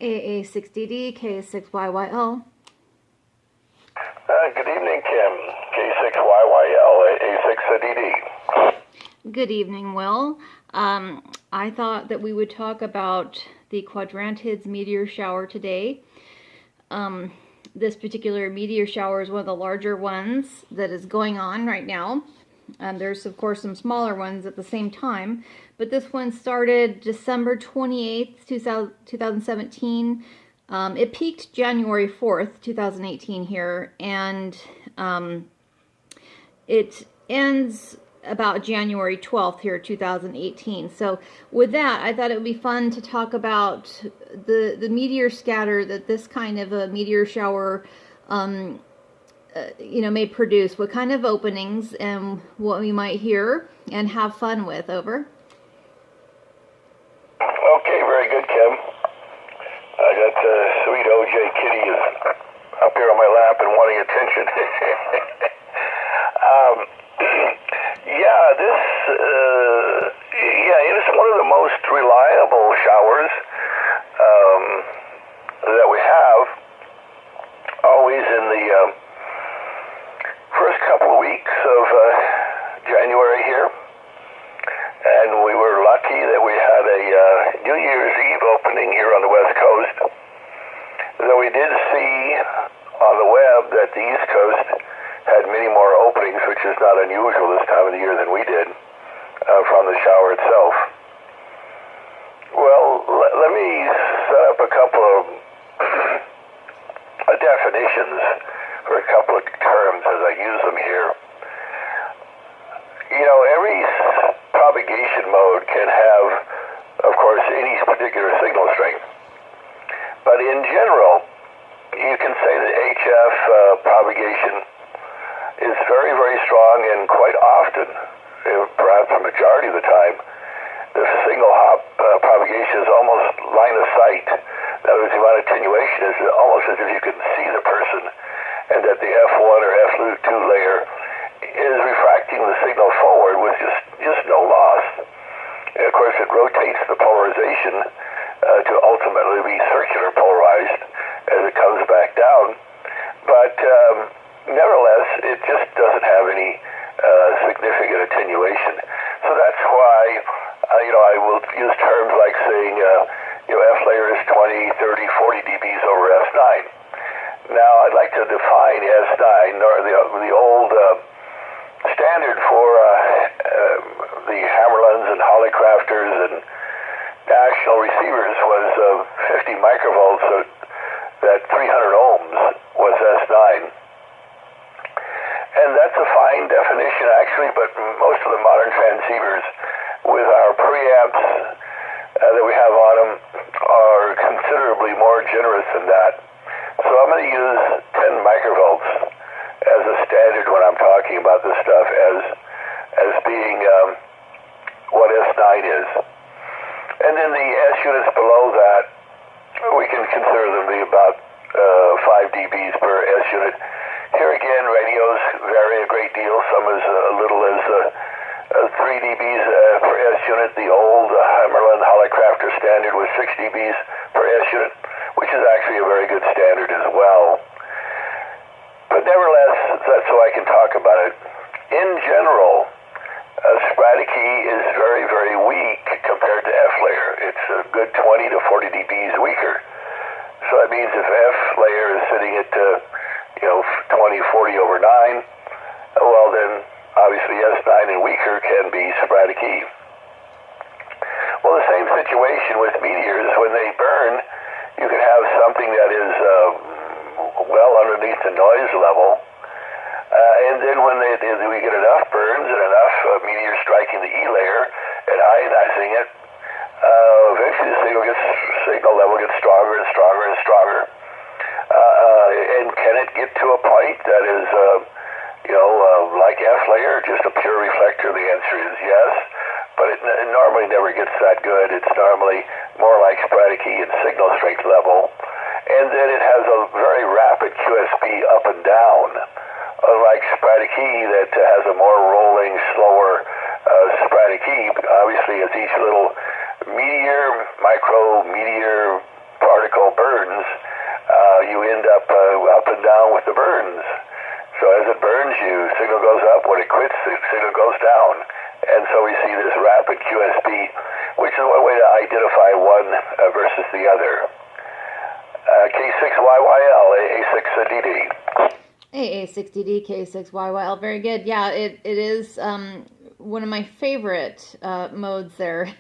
AA6DD, K6YYL. Good evening, Kim. K6YYL, A6DD. Good evening, Will. I thought that we would talk about the Quadrantids meteor shower today. This particular meteor shower is one of the larger ones that is going on right now. There's, of course, some smaller ones at the same time, but this one started December 28th, 2017. It peaked January 4th, 2018 here, and it ends about January 12th here, 2018. So with that, I thought it would be fun to talk about the meteor scatter that this kind of a meteor shower may produce, what kind of openings and what we might hear and have fun with. Over. Okay, very good, Kim. I got sweet OJ Kitty is up here on my lap and wanting attention. It is one of the most reliable showers that we have. Always in the first couple of weeks of January here, and we were lucky that we had a New Year's Eve opening here on the West Coast. Though we did see on the web that the East Coast had many more openings, which is not unusual this time of the year than we did from the shower itself. Well, let me set up a couple of definitions for a couple of terms as I use them here. Every propagation mode can have, of course, any particular signal strength. But in general, you can say that HF propagation is very, very strong, and quite often, perhaps a majority of the time, the single hop propagation is almost line of sight. In other words, the amount of attenuation is almost as if you can see the person, and that the F1 or F2 layer is refracting the signal forward with just no loss. And of course, it rotates the polarization to ultimately be circular polarized as it comes back down. But nevertheless, it just doesn't have any significant attenuation. So that's why, I will use terms like saying, F layer is 20, 30, 40 dBs over S9. Now, I'd like to define S9, or the old standard for the Hammarlunds and Hollycrafters and national receivers was 50 microvolts, so that 300 ohms was S9. And that's a fine definition, actually, but most of the modern transceivers with our preamps that we have on them are considerably more generous than that. So I'm going to use 10 microvolts as a standard when I'm talking about this stuff as being what S9 is. And then the S units below that, we can consider them to be about 5 dBs per S unit. Here again, radios vary a great deal. Some as little as 3 dBs per S unit. The old Hammarlund Hollycrafter standard was 6 dBs per S unit, which is actually a very good standard as well. But nevertheless, that's so I can talk about it. In general, Sprattike is very, very weak compared to F layer. It's a good 20 to 40 dBs weaker. So that means if F layer is sitting at 20, 40 over 9, well then obviously S9 and weaker can be Sprattike. Well, the same situation with meteors. When they burn, you can have something that is well underneath the noise level, and then when we get enough burns and enough meteors striking the E layer and ionizing it, eventually the signal level gets stronger and stronger and stronger. And can it get to a point that is, like F layer, just a pure reflector? The answer is yes, but it normally never gets that good. It's normally more like Sprattike and signal strength level, and then it has a very rapid QSP up and down, unlike Sprattike that has a more rolling, slower Sprattike. Obviously, as each little micro meteor particle signal goes up. When it quits, the signal goes down. And so we see this rapid QSB, which is one way to identify one versus the other. K6YYL, AA6DD. AA60D, K6YYL, very good. Yeah, it is one of my favorite modes there,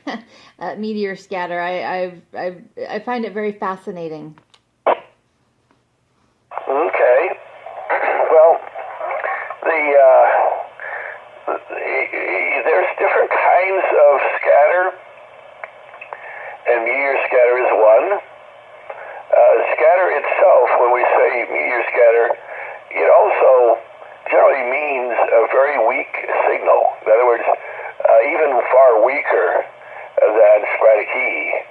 meteor scatter. I find it very fascinating. Okay. Well, there's different kinds of scatter, and meteor scatter is one. Scatter itself, when we say meteor scatter, it also generally means a very weak signal. In other words, even far weaker than sporadic E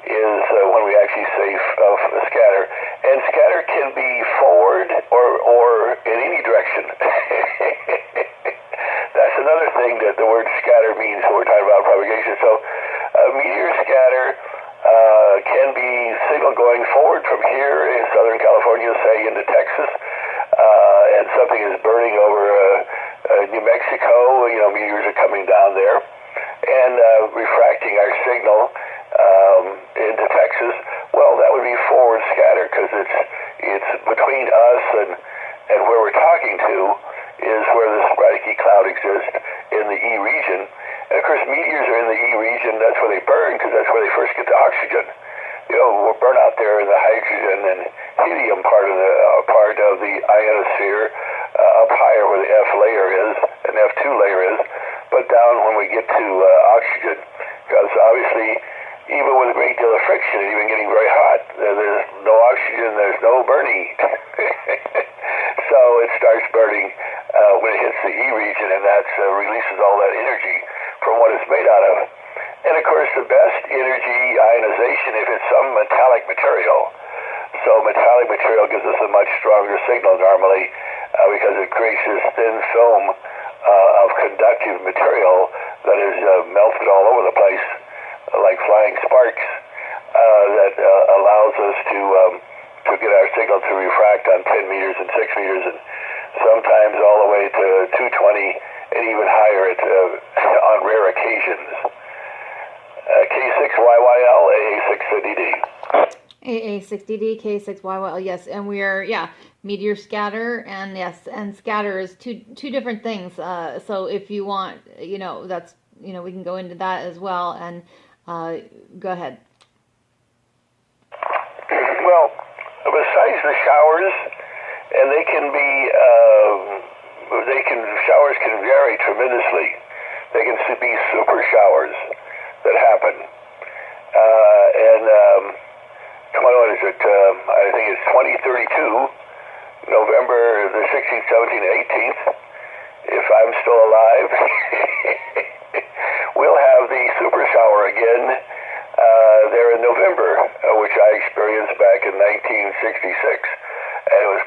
is when we actually say scatter. And scatter can be forward or in any direction. That's another thing that the word scatter means when we're talking about propagation. So meteor scatter can be signal going forward from here in Southern California, say into Texas, and something is burning over New Mexico. Meteors are coming down there and refracting our signal into Texas. Well, that would be forward scatter because it's between us and where we're talking to is where the sporadic E cloud exists in the E region. And of course, meteors are in the E region. That's where they burn because that's where they first get the oxygen. We'll burn out there in the hydrogen and helium part of the ionosphere, up higher where the F layer is and F2 layer is, but down when we get to oxygen, because obviously, even with a great deal of friction and even getting very hot, there's no oxygen, there's no burning. So it starts burning when it hits the E region, and that releases all that energy from what it's made out of. And of course, the best energy ionization if it's some metallic material. So metallic material gives us a much stronger signal normally because it creates this thin film of conductive material that is melted all over the place like flying sparks that allows us to get our signal to refract on 10 meters and 6 meters and sometimes all the way to 220 and even higher on rare occasions. K6YYL, AA6DD. AA60D, K6YYL, yes, and we are, meteor scatter, and yes, and scatter is two different things. So if you want, that's, we can go into that as well, and go ahead. Well, besides the showers, and showers can vary tremendously. They can be super showers that happen. What is it? I think it's 2032, November the 16th, 17th, 18th. If I'm still alive, we'll have the super shower again there in November, which I experienced back in 1966. And it was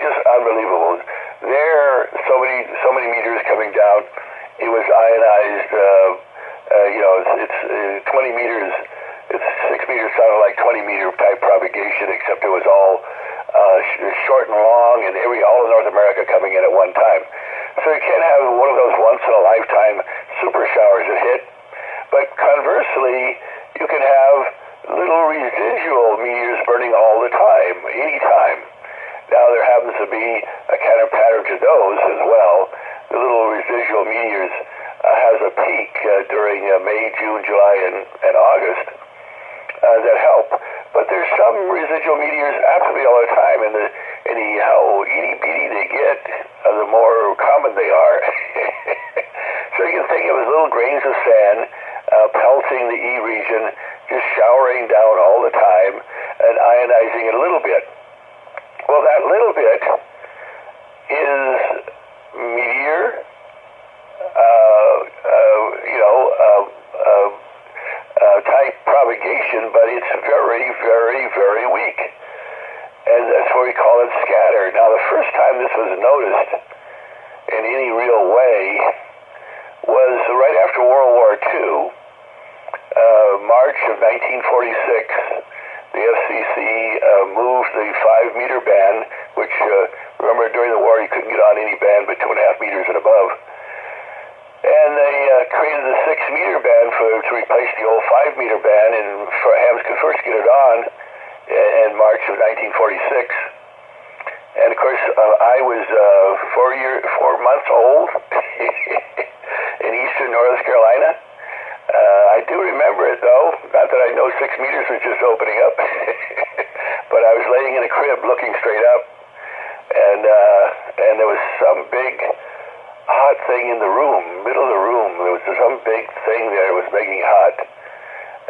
just unbelievable. There, so many meters coming down. It was ionized. It's 20 meters. It's 6 meters sounded like 20 meter type propagation, except it was all short and long, and all of North America coming in at one time. So you can't have one of those once in a lifetime super showers that hit. But conversely, you can have little residual meteors burning all the time, anytime. Now there happens to be a kind of pattern to those as well. The little residual meteors has a peak during May, June, July, and August that help. But there's some residual meteors absolutely all the time, and how itty-bitty they get, the more common they are. So you can think of it as little grains of sand pelting the E region, just showering down all the time and ionizing it a little bit. Well, that little bit is meteor, type propagation, but it's very, very, very weak. And that's why we call it scatter. Now, the first time this was noticed in any real way was right after World War II, March of 1946. The FCC moved the 5-meter band, which Remember, during the war, you couldn't get on any band but 2.5 meters and above. And they created the 6-meter band to replace the old 5-meter band, and hams could first get it on in March of 1946. And of course, I was 4 months old in eastern North Carolina. I do remember it, though. Not that I know 6 meters was just opening up, but I was laying in a crib looking straight up, and there was some big hot thing in the room, middle of the room. There was some big thing there that was making hot.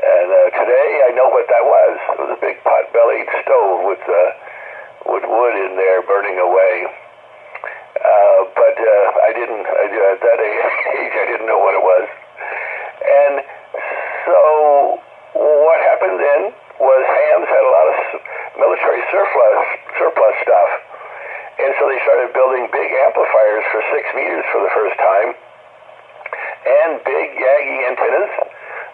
And today I know what that was. It was a big pot-bellied stove with wood in there burning away. But I didn't, at that age, I didn't know what it was. And so what happened then was hams had a lot of military surplus stuff. And so they started building big amplifiers for 6 meters for the first time, and big Yagi antennas.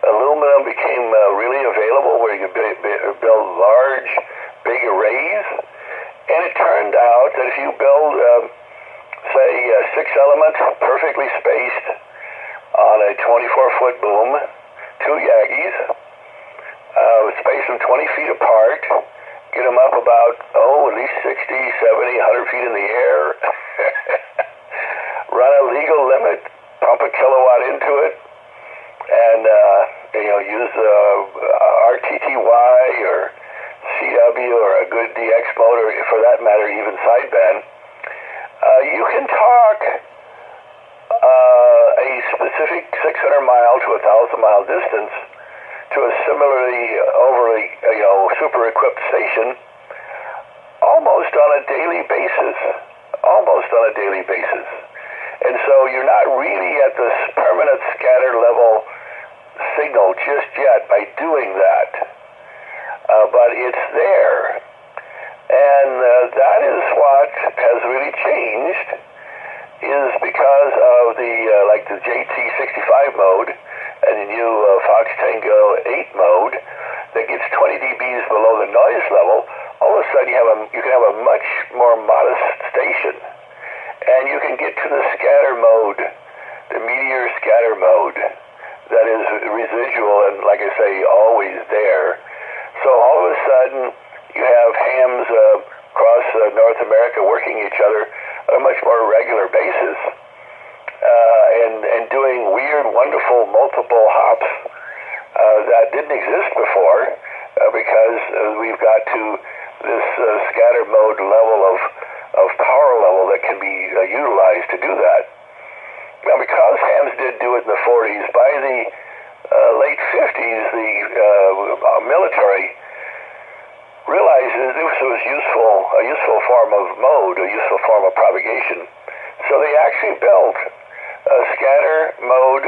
Aluminum became really available where you could build large, big arrays. And it turned out that if you build, say, 6-element, perfectly spaced on a 24-foot boom, 2 Yagis, space them 20 feet apart, get them up about, at least 60, 70, 100 feet in the air, run a legal limit, pump a kilowatt into it, and use RTTY or CW or a good DX mode, or for that matter, even sideband. You can talk a specific 600-mile to 1,000-mile distance to a similarly overly, super equipped station almost on a daily basis. And so you're not really at this permanent scatter level signal just yet by doing that. But it's there. And that is what has really changed, is because of the JT65 mode and the new Fox Tango 8 mode that gets 20 dBs below the noise level. All of a sudden you can have a much more modest station, and you can get to the scatter mode, the meteor scatter mode, that is residual and, like I say, always there. So all of a sudden you have hams across North America working each other on a much more regular basis, and doing weird, wonderful multiple hops that didn't exist before, because we've got to this scatter mode level of power level that can be utilized to do that. Now, because hams did do it in the 40s, by the late 50s, the military realizes this was a useful form of mode, a useful form of propagation. So they actually built scatter mode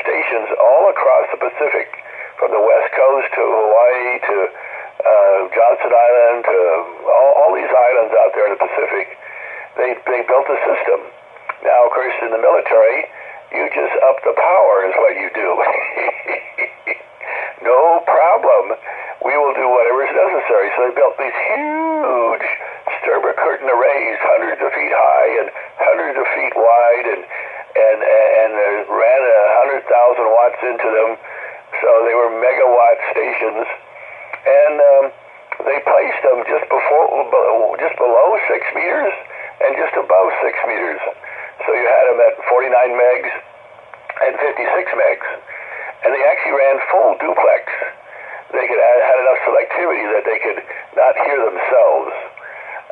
stations all across the Pacific, from the West Coast to Hawaii to Johnson Island to all these islands out there in the Pacific. They built a system. Now, of course, in the military, you just up the power is what you do. No problem. We will do whatever is necessary. So they built these huge Sturber curtain arrays, hundreds of feet high and hundreds of feet wide, and ran 100,000 watts into them. So they were megawatt stations, and they placed them just below 6 meters and just above 6 meters. So you had them at 49 megs and 56 megs, and they actually ran full duplex. They had enough selectivity that they could not hear themselves,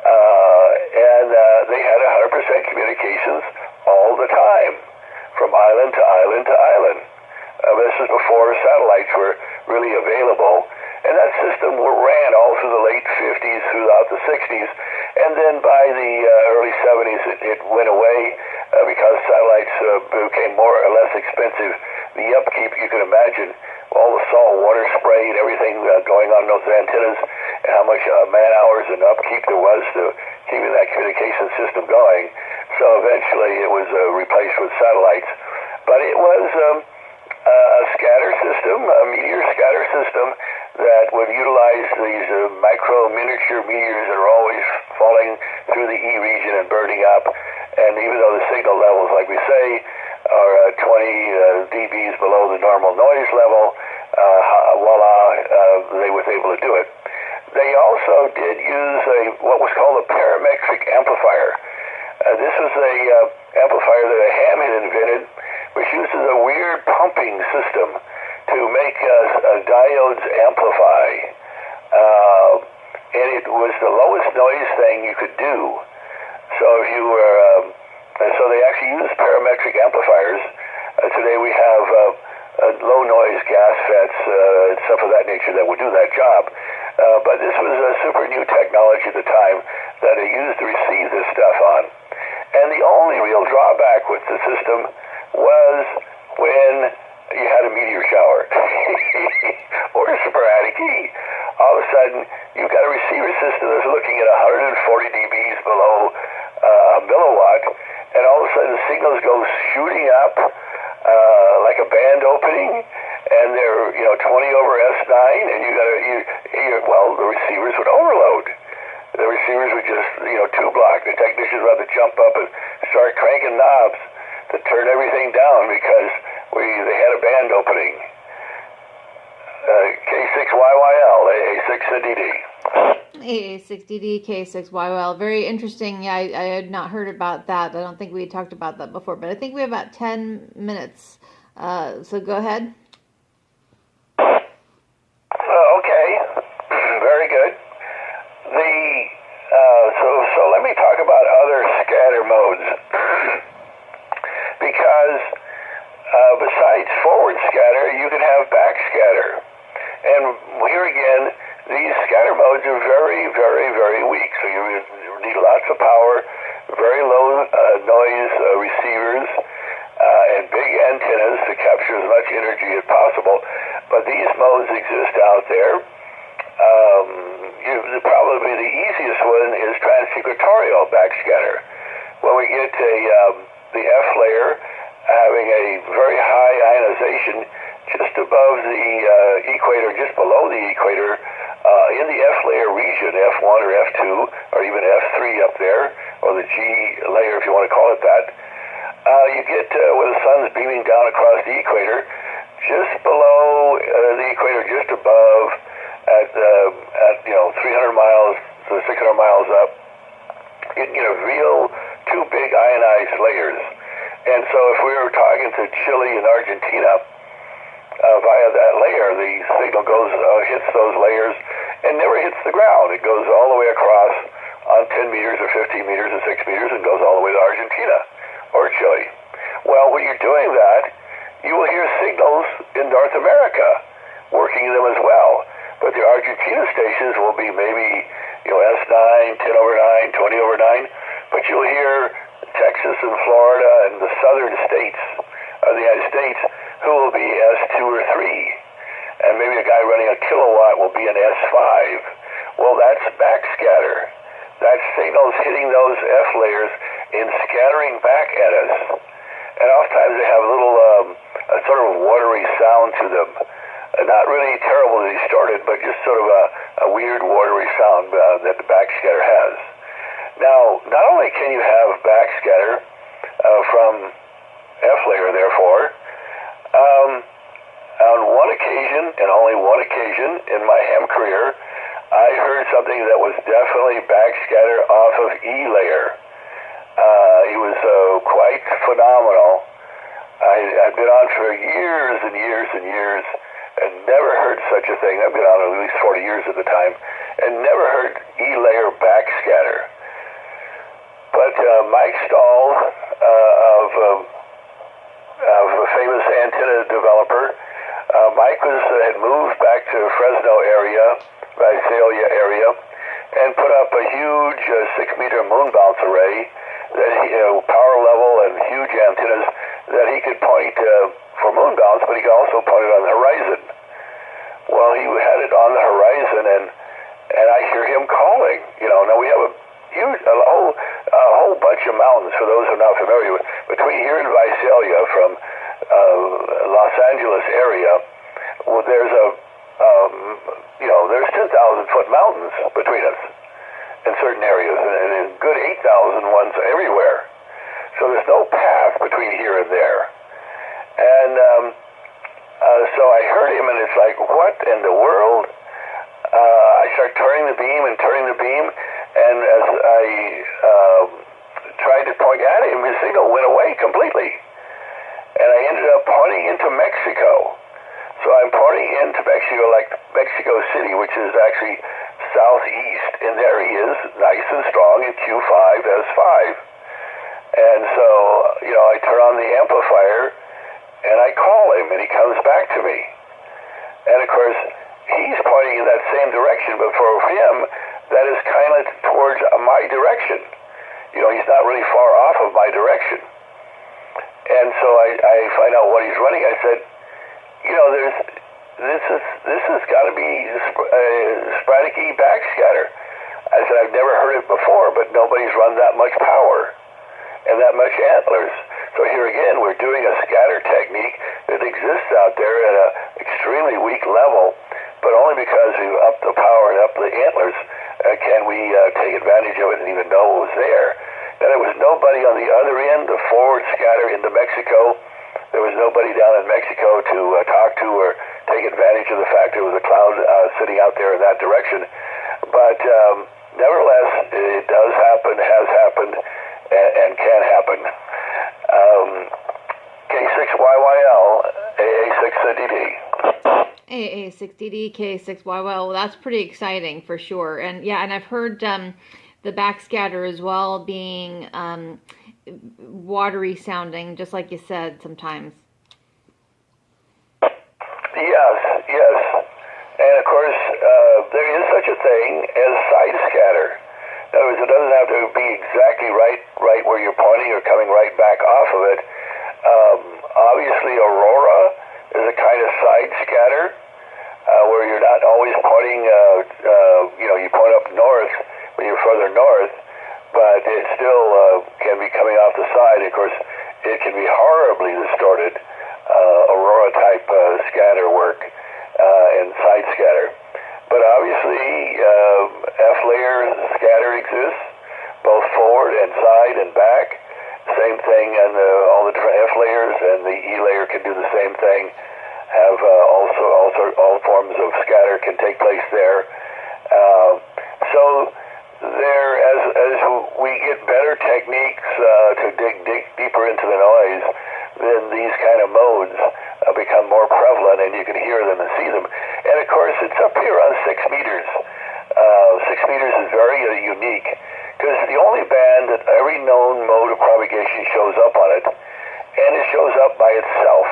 and they had 100% communications all the time, from island to island to island. This is before satellites were really available, and that system ran all through the late 50s, throughout the 60s, and then by the early 70s it went away because satellites became more or less expensive. The upkeep, you can imagine, all the salt water spray and everything going on those antennas, and how much man-hours and upkeep there was to keeping that communication system going. So eventually it was replaced with satellites. But it was a scatter system, a meteor scatter system, that would utilize these micro miniature meteors that are always falling through the E region and burning up. And even though the signal levels, like we say, are 20 dBs below the normal noise level, voila, they were able to do it. They also did use what was called a parametric amplifier. This was a amplifier that a ham had invented, which uses a weird pumping system to make diodes amplify. And it was the lowest noise thing you could do. So if you were, so they actually use parametric amplifiers. Today we have low noise gas FETs, stuff of that nature that would do that job. But this was a super new technology at the time that they used to receive this stuff on. And the only real drawback with the system was when you had a meteor shower or a sporadic E. All of a sudden, you've got a receiver system that's looking at 140 dBs below a milliwatt, and all of a sudden the signals go shooting up like a band opening, and they're 20 over S9, and the receivers would overload. The receivers would just two block. The technicians would have to jump up and start cranking knobs to turn everything down because they had a band opening. K6YYL, AA6DD. AA6DD, K6YYL. Very interesting. Yeah, I had not heard about that. I don't think we had talked about that before, but I think we have about 10 minutes. So go ahead. Okay. Very good. So let me talk about other scatter modes. Because besides forward scatter, you can have back scatter. And here again, these scatter modes are very, very, very weak. So you need lots of power, very low noise receivers, and big antennas to capture as much energy as possible. But these modes exist out there. Probably the easiest one is transequatorial backscatter. When we get the F layer having a very high ionization just above the equator, just below the equator, in the F layer region, F1 or F2, or even F3 up there, or the G layer if you want to call it that, you get where the sun's beaming down across the equator, just below the equator, just above, at 300 miles to 600 miles up, you can get a real two big ionized layers. And so if we were talking to Chile and Argentina via that layer, the signal goes hits those layers and never hits the ground. It goes all the way across on 10 meters or 15 meters or 6 meters and goes all the way to Argentina or Chile. Well, when you're doing that, you will hear signals in North America working them as well. But the Argentina stations will be maybe S9, 10 over 9, 20 over 9, but you'll hear Texas and Florida and the southern states of the United States who will be S2 or 3. And maybe a guy running a kilowatt will be an S5. Well, that's backscatter. That signal's hitting those F layers and scattering back at us. And oftentimes they have a little a sort of watery sound to them. Not really terribly distorted, but just sort of a weird watery sound that the backscatter has. Now, not only can you have backscatter from F layer, therefore, on one occasion, and only one occasion in my ham career, I heard something that was definitely backscatter off of E layer. It was quite phenomenal. I've been on for years and years and years and never heard such a thing. I've been on at least 40 years at the time and never heard E layer backscatter. But Mike Stahl of a famous antenna developer, Mike had moved back to Fresno area, Visalia area, and put up a huge 6-meter moon bounce array that power level and huge antennas that he could point for moon bounce, but he could also point it on the horizon. Well, he had it on the horizon, and I hear him calling. Now we have a whole bunch of mountains, for those who are not familiar with, between here and Visalia from Los Angeles area. Well, there's there's 10,000-foot mountains between us. in certain areas, and a good 8,000 ones everywhere. So there's no path between here and there. And so I heard him, and it's like, what in the world? I start turning the beam, and as I tried to point at him, his signal went away completely. And I ended up pointing into Mexico. So I'm pointing into Mexico, like Mexico City, which is actually southeast, and there he is, nice and strong in Q5S5. And so, I turn on the amplifier, and I call him, and he comes back to me. And of course, he's pointing in that same direction, but for him, that is kind of towards my direction. He's not really far off of my direction. And so I find out what he's running. I said, this has got to be sporadic E backscatter. I said, I've never heard it before, but nobody's run that much power and that much antlers. So here again, we're doing a scatter technique that exists out there at an extremely weak level, but only because we've upped the power and upped the antlers can we take advantage of it and even know it was there. And there was nobody on the other end, the forward scatter into Mexico. There was nobody down in Mexico to talk to or take advantage of the fact there was a cloud sitting out there in that direction. But nevertheless, it does happen, has happened, and can happen. K6YYL, AA6DD. AA6DD, K6YYL. Well, that's pretty exciting for sure. And yeah, and I've heard the backscatter as well being watery sounding, just like you said sometimes. Yes. And of course, there is such a thing as side scatter. In other words, it doesn't have to be exactly right where you're pointing or coming right back off of it. Obviously, aurora is a kind of side scatter where you're not always pointing, you point up north when you're further north, but it still can be coming off the side. Of course, it can be horribly distorted, aurora-type scatter work and side scatter. But obviously, F-layer scatter exists, both forward and side and back. Same thing, and all the different F-layers and the E-layer can do the same thing. Have also all forms of scatter can take place there. So there, as we get better techniques to dig deeper into the noise, then these kind of modes become more prevalent, and you can hear them and see them. And of course, it's up here on 6 meters. 6 meters is very unique, because it's the only band that every known mode of propagation shows up on it, and it shows up by itself.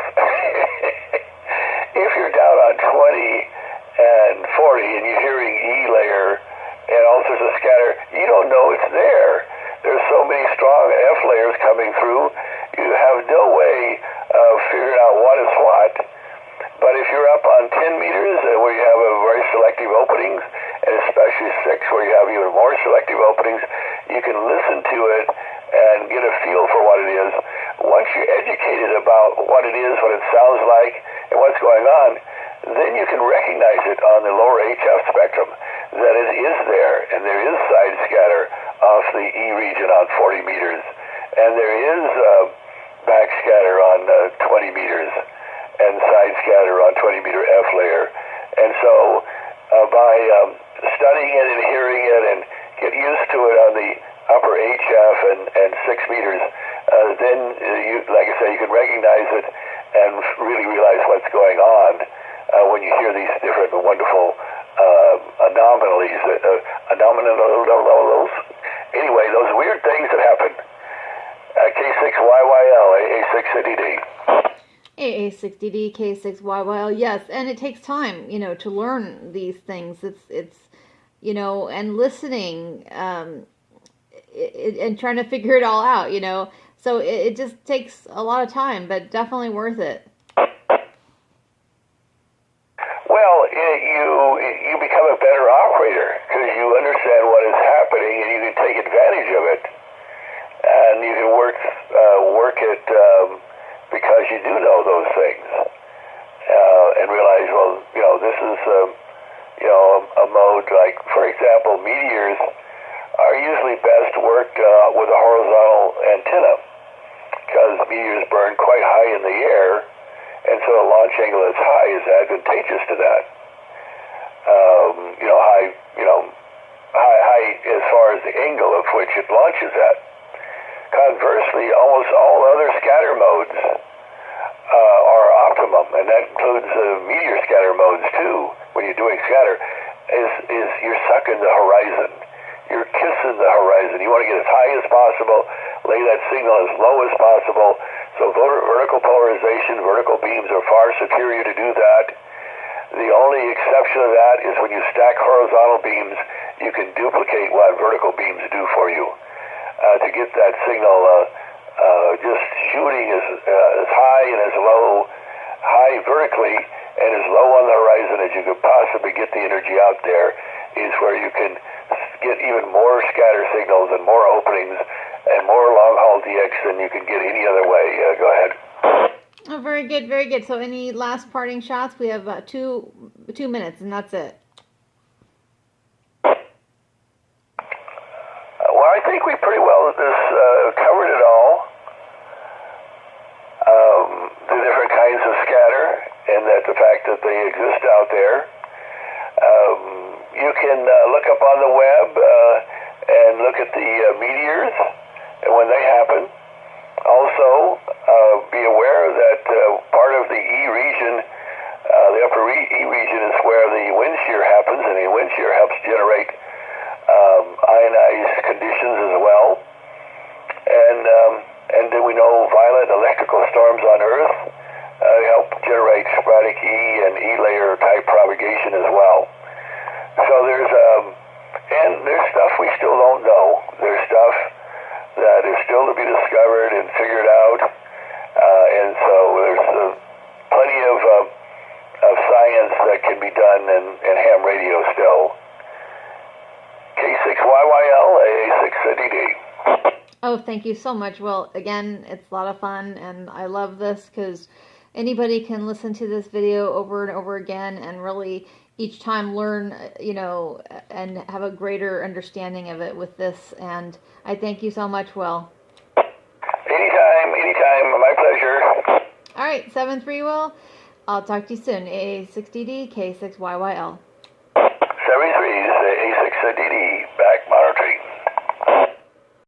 If you're down on 20 and 40 and you're hearing E-layer and all sorts of scatter, you don't know it's there. There's so many strong F-layers coming through, you have no way of figuring out what is what. But if you're up on 10 meters where you have a very selective openings, and especially 6 where you have even more selective openings, you can listen to it and get a feel for what it is. Once you're educated about what it is, what it sounds like, and what's going on, then you can recognize it on the lower HF spectrum, that it is there, and there is side scatter off the E region on 40 meters, and there is back scatter on 20 meters, and side scatter on 20 meter F layer. And so by studying it and hearing it and get used to it on the upper HF and 6 meters, then you, like I say, you can recognize it and really realize what's going on when you hear these different wonderful anomalies, anyway, those weird things that happen. K6YYL, AA6DD. AA6DD, K6YYL, yes, and it takes time, to learn these things. It's and listening, and trying to figure it all out, So it just takes a lot of time, but definitely worth it. Well, you become a better operator because you understand what is happening and you can take advantage of it, and you can work it because you do know those things, and realize, well, this is a mode like, for example, meteors are usually best worked with a horizontal antenna, because meteors burn quite high in the air, and so a launch angle that's high is advantageous to that. High as far as the angle of which it launches at. Conversely, almost all other scatter modes are optimum, and that includes meteor scatter modes too. When you're doing scatter, is you're sucking the horizon, you're kissing the horizon. You want to get as high as possible, lay that signal as low as possible. So vertical polarization, vertical beams are far superior to do that. The only exception to that is when you stack horizontal beams, you can duplicate what vertical beams do for you. To get that signal just shooting as high and as low, high vertically and as low on the horizon as you could possibly get the energy out there, is where you can get even more scatter signals and more openings and more long-haul DX than you can get any other way. Go ahead. Oh, very good, very good. So any last parting shots? We have 2 minutes, and that's it. Well, I think we pretty well covered it all. The different kinds of scatter, and that the fact that they exist out there. You can look up on the web and look at the meteors and when they happen. Also, be aware that part of the E region, the upper E region, is where the wind shear happens, and the wind shear helps generate ionized conditions as well. And then we know violent electrical storms on Earth help generate sporadic E and E layer type propagation as well. So there's stuff we still don't know. There's stuff that is still to be discovered and figured out, and so there's plenty of science that can be done in ham radio still. K6YYL, AA6DD. Oh, thank you so much. Well, again, it's a lot of fun, and I love this because anybody can listen to this video over and over again and really each time learn, and have a greater understanding of it with this. And I thank you so much, Will. Anytime. My pleasure. All right, 7-3, Will. I'll talk to you soon. AA6DD, K6YYL. 73 is A6DD. Back.